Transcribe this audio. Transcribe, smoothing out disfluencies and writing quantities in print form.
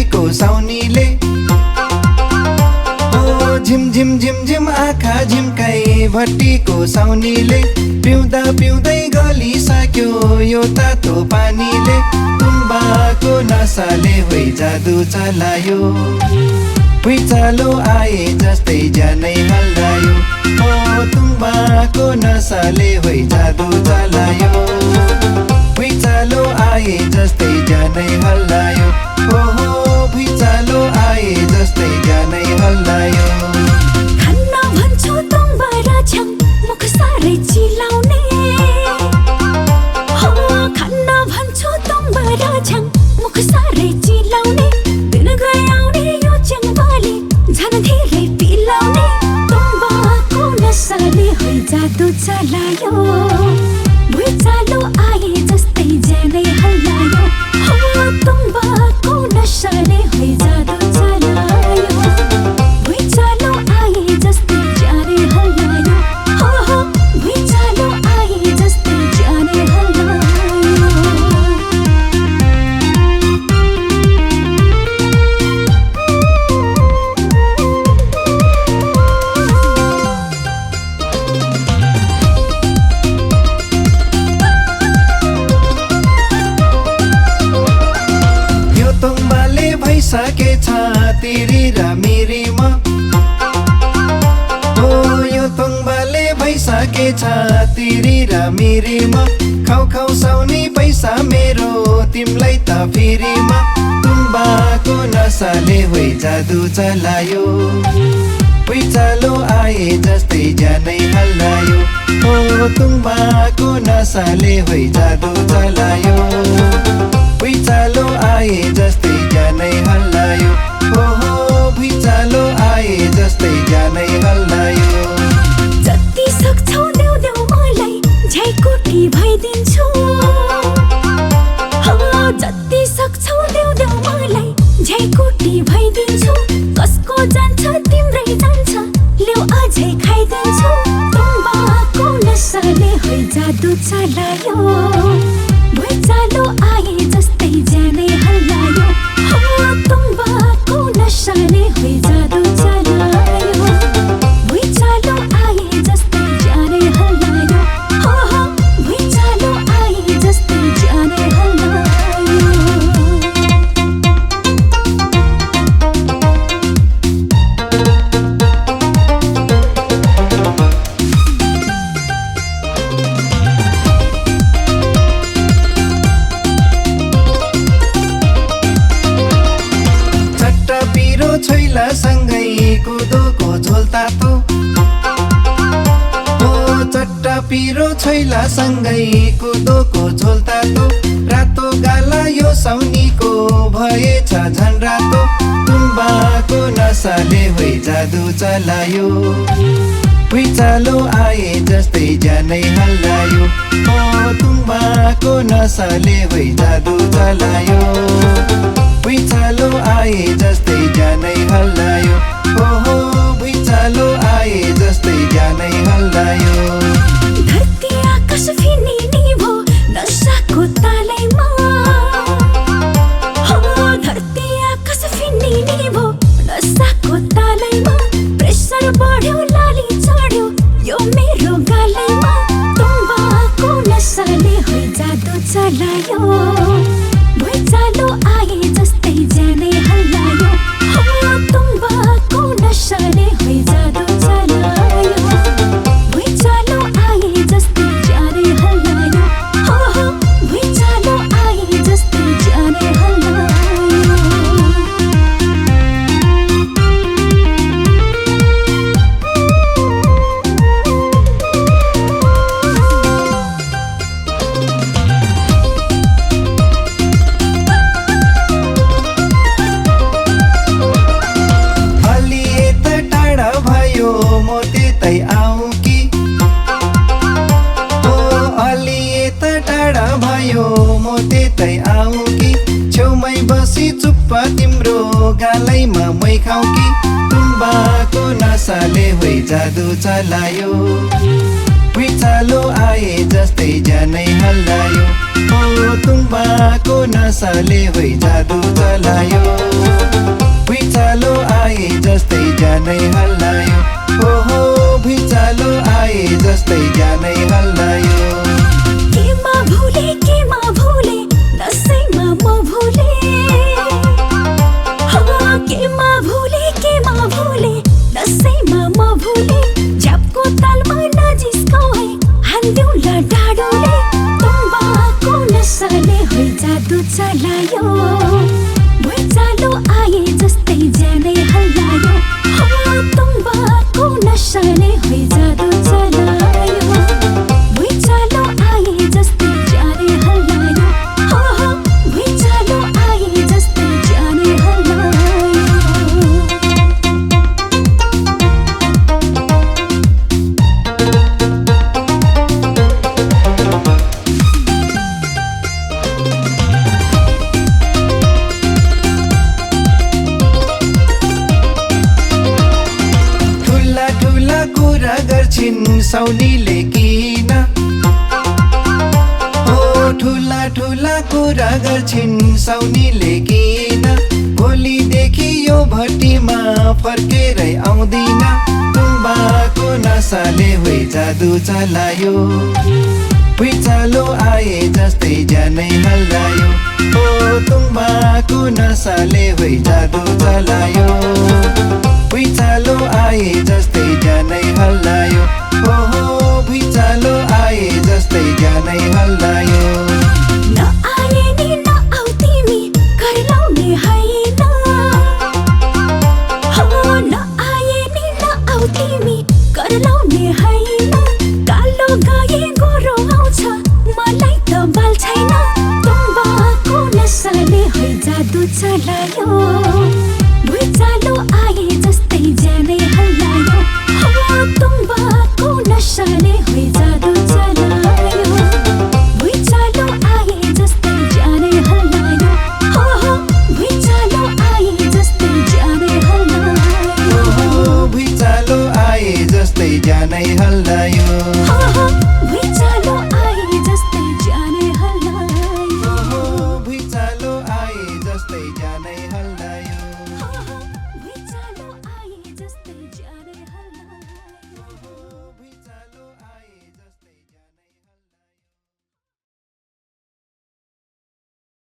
भट्टीको साउनीले झिम झिम झिम झिम आँखा झिम्काई भट्टीको साउनीले पिउँदा पिउँदै गलिसक्यो यो तातो पानीले तुम्बाको नसाले होइ जादु चलायो भुइँचालो आए जस्तै ज्यानै हल्लायो तुम्बाको नसाले होइ जादु चलायो भुइँचालो आए जस्तै ज्यानै हल्लायो भुइँचालो आए जस्तै ज्यानै हल्लायो खन्न भन्छु तुम्बा राछाङ मुख साह्रै चिलाउने खन्न भन्छु तुम्बा राछाङ मुख साह्रै चिलाउने दिन गए आउने यो च्याङबाले झन् धेरै पिलाउने तुम्बाको नसाले होइ जादु चलायो भुइँचालो आए जस्तै ज्यानै हल्लायो तुम्बाको नसाले होइ जादु चलायो भुइँचालो आए जस्तै ज्यानै हल्लायो भुइँचालो आए जस्तै ज्यानै हल्लायो भइसकेछ तिरी र मेरीमा यो तुम्बाले भइसकेछ तिरी र मेरीमा खाउ खाउ साउने पैसा मेरो तिमलाई त फेरिमा तुम्बाको नसाले होइ जादु चलायो भुइँचालो आए जस्तै ज्यानै हल्लायो तुम्बाको नसाले होइ जादु चलायो भुइँचालो आए जस्तै ज्यानै हल्लायो भुइँचालो आए जस्तै ज्यानै हल्लायो जति सक्छौ देऊ देऊ मलाई झैकोटी भइदिन्छु जति सक्छौ देऊ देऊ मलाई झैकोटी भइदिन्छु कसको जान्छ तिम्रै जान्छ ल्याउ अझै खाइदिन्छु तुम्बाको नसाले होइ जादु चलायो भुइँचालो आए जस्तै ज्यानै हल्लायो तुम्बाको नसाले होइ जादु चलायो भुइँचालो आए जस्तै ज्यानै हल्लायो भुइँचालो आए जस्तै ज्यानै हल्लायो छैला सँगै कोदोको झोल तातो चट्टा पिरो छैला सँगै कोदोको झोल तातो रातो गाला यो साउनीको भएछ झन् रातो तुम्बाको नसाले होइ जादु चलायो भुइँचालो आए जस्तै ज्यानै हल्लायो तुम्बाको नसाले होइ जादु चलायो भुइँचालो आए जस्तै ज्यानै हल्लायो भुइँचालो आए जस्तै ज्यानै हल्लायो धरती आकाश फिनिनी भो नसाको तालैमा धरती आकाश फिनिनी भो नसाको तालैमा प्रेसर बढ्यो लाली चढ्यो यो मेरो गालैमा तुम्बाको नसाले होइ जादु चलायो भुइँचालो आए जस्तै ज्यानै हल्लायो तुम्बाको नसाले होइ जादु चलायो भुइँचालो आए जस्तै ज्यानै हल्लायो भुइँचालो आए जस्तै ज्यानै हल्लायो छेउमै बसी चुप्प तिम्रो गालैमा मै खाऊ कि तुम्बाको नसाले होइ जादु चलायो भुइँचालो आए जस्तै ज्यानै हल्लायो तुम्बाको नसाले होइ जादु चलायो। गर्छिन् साउनीले किन हो ठुला ठुला कुरा गर्छिन् साउनीले किन भोलिदेखि यो भट्टीमा फर्केरै आउँदिन तुम्बाको नसाले होइ जादु चलायो भुइँचालो आए जस्तै ज्यानै हल्लायो ओ तुम्बाको नसाले होइ जादु चलायो भुइँचालो आए जस्तै ज्यानै हल्लायो हो भुइँचालो आए जस्तै ज्यानै हल्लायो नआए नि नआऊ तिमी घर लाउने होइन हो नआए नि नआऊ तिमी घर लाउने होइन कालो गाए गोरो आउँछ मलाई त बाल छैन तुम्बाको नसाले होइ जादु चलायो